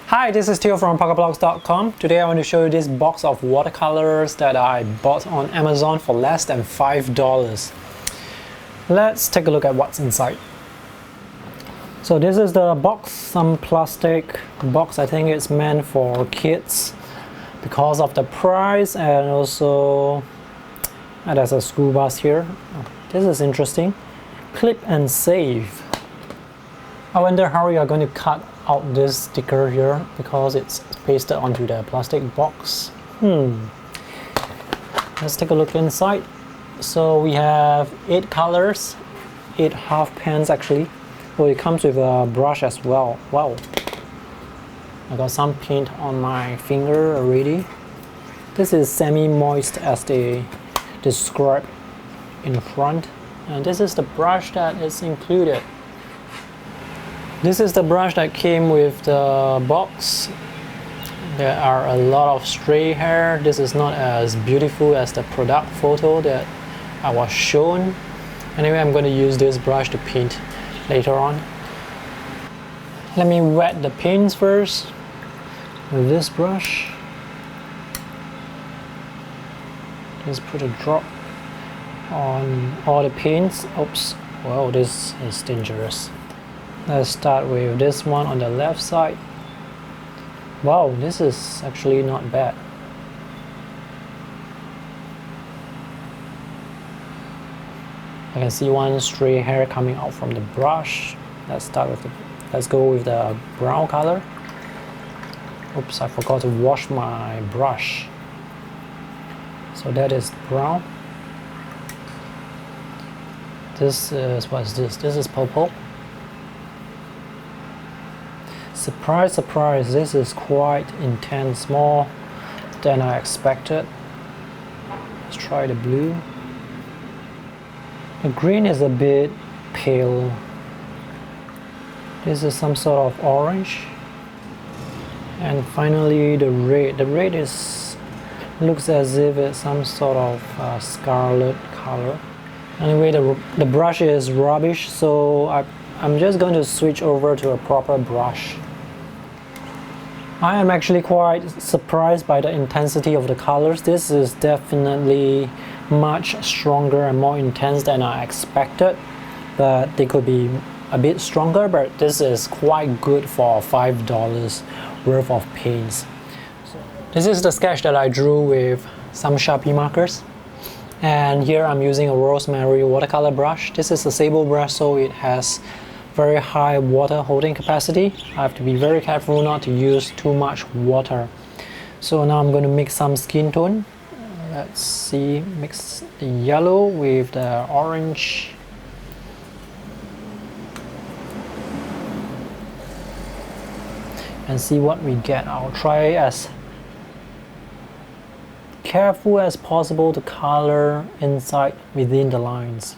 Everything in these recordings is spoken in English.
Hi, this is Theo from pocketblocks.com. Today I want to show you this box of watercolors that I bought on Amazon for less than $5. Let's take a look at what's inside. So this is the box, some plastic box. I think it's meant for kids because of the price, and also there's a school bus here. This is interesting. Clip and save. I wonder how you are going to cut out this sticker here because it's pasted onto the plastic box. Let's take a look inside. So we have 8 colors, 8 half pans actually. Oh, it comes with a brush as well. Wow. I got some paint on my finger already. This is semi-moist as they describe in front. And this is the brush that is included. This is the brush that came with the box. There are a lot of stray hair. This is not as beautiful as the product photo that I was shown. Anyway, I'm going to use this brush to paint later on. Let me wet the paints first with this brush. Just put a drop on all the paints. Oops, wow, this is dangerous. Let's start with this one on the left side. Wow, this is actually not bad. I can see one stray hair coming out from the brush. Let's go with the brown color. Oops, I forgot to wash my brush. So that is brown. This is, what is this? This is purple. Surprise, surprise, this is quite intense, more than I expected. Let's try the blue. The green is a bit pale. This is some sort of orange. And finally the red. The red looks as if it's some sort of scarlet color. Anyway, the brush is rubbish, so I'm just going to switch over to a proper brush. I am actually quite surprised by the intensity of the colors. This is definitely much stronger and more intense than I expected, but they could be a bit stronger, but this is quite good for $5 worth of paints. This is the sketch that I drew with some Sharpie markers, and here I'm using a rosemary watercolor brush. This is a sable brush, so it has very high water holding capacity. I have to be very careful not to use too much water. So now I'm going to mix some skin tone. Let's see, mix the yellow with the orange. And see what we get. I'll try as careful as possible to color inside within the lines.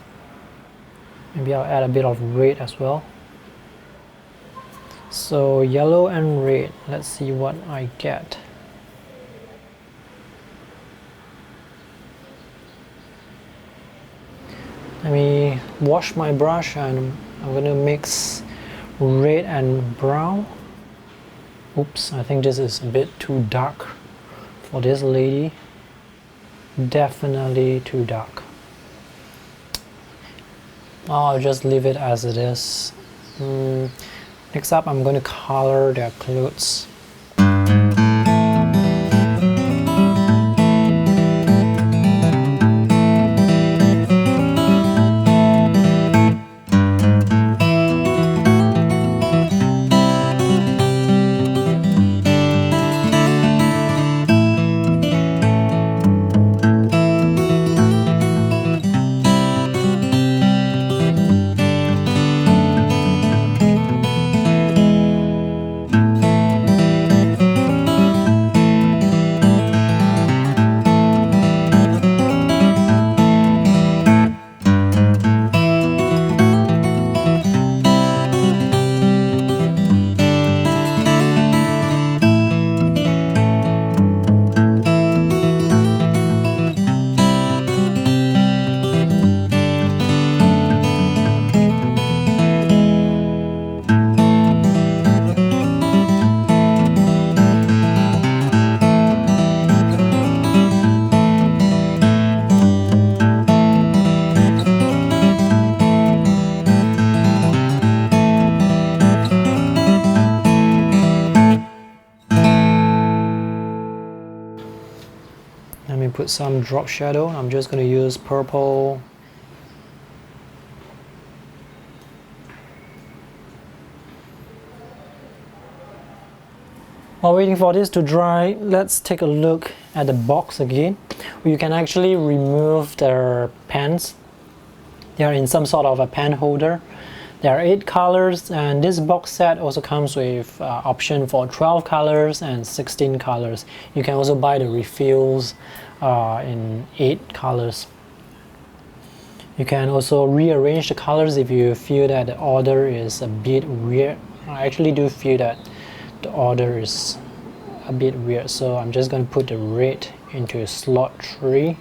Maybe I'll add a bit of red as well. So yellow and red. Let's see what I get. Let me wash my brush, and I'm going to mix red and brown. Oops, I think this is a bit too dark for this lady. Definitely too dark. I'll just leave it as it is. Next up, I'm going to color their clothes. to put some drop shadow. I'm just going to use purple. While waiting for this to dry, let's take a look at the box again. You can actually remove the pens. They are in some sort of a pen holder. There are 8 colors, and this box set also comes with option for 12 colors and 16 colors. You can also buy the refills in 8 colors. You can also rearrange the colors if you feel that the order is a bit weird. I actually do feel that the order is a bit weird, so I'm just going to put the red into slot 3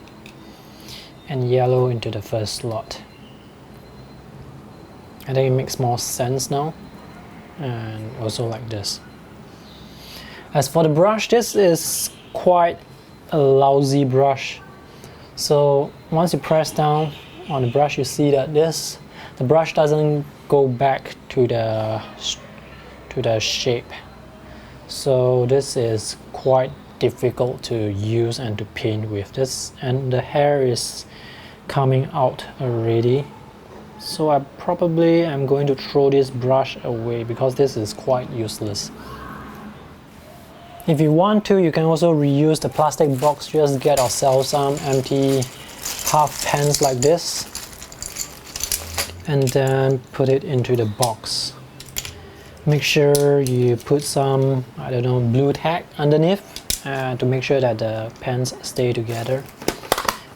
and yellow into the first slot. I think it makes more sense now, and also like this. As for the brush, this is quite a lousy brush. So once you press down on the brush, you see that the brush doesn't go back to the shape. So this is quite difficult to use and to paint with this, and the hair is coming out already. So I probably am going to throw this brush away because this is quite useless. If you want to, you can also reuse the plastic box. Just get yourself some empty half pens like this and then put it into the box. Make sure you put some, I don't know, blue tack underneath to make sure that the pens stay together.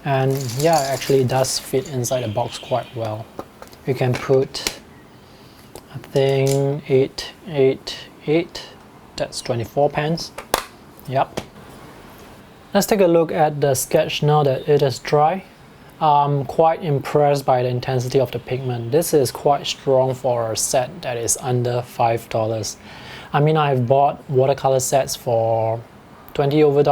And yeah, actually it does fit inside the box quite well. You can put, I think, 8, that's 24 pens. Yep. Let's take a look at the sketch now that it is dry. I'm quite impressed by the intensity of the pigment. This is quite strong for a set that is under $5. I mean, I've bought watercolor sets for $20 over,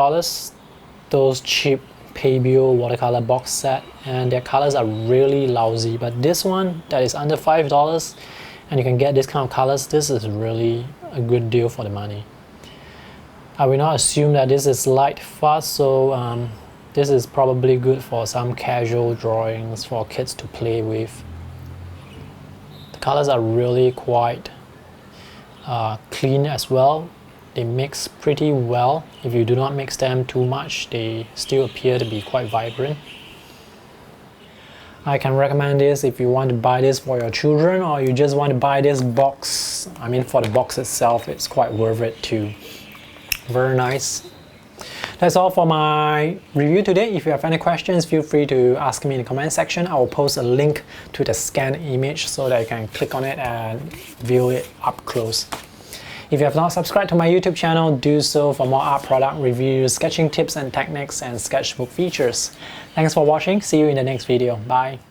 those cheap Paybill watercolor box set, and their colors are really lousy. But this one that is under $5 and you can get this kind of colors, this is really a good deal for the money. I will not assume that this is lightfast, so this is probably good for some casual drawings for kids to play with. The colors are really quite clean as well. They mix pretty well. If you do not mix them too much, they still appear to be quite vibrant. I can recommend this if you want to buy this for your children, or you just want to buy this box. I mean, for the box itself, it's quite worth it too. Very nice. That's all for my review today. If you have any questions, feel free to ask me in the comment section. I will post a link to the scanned image so that you can click on it and view it up close. If you have not subscribed to my YouTube channel, do so for more art product reviews, sketching tips and techniques, and sketchbook features. Thanks for watching. See you in the next video. Bye.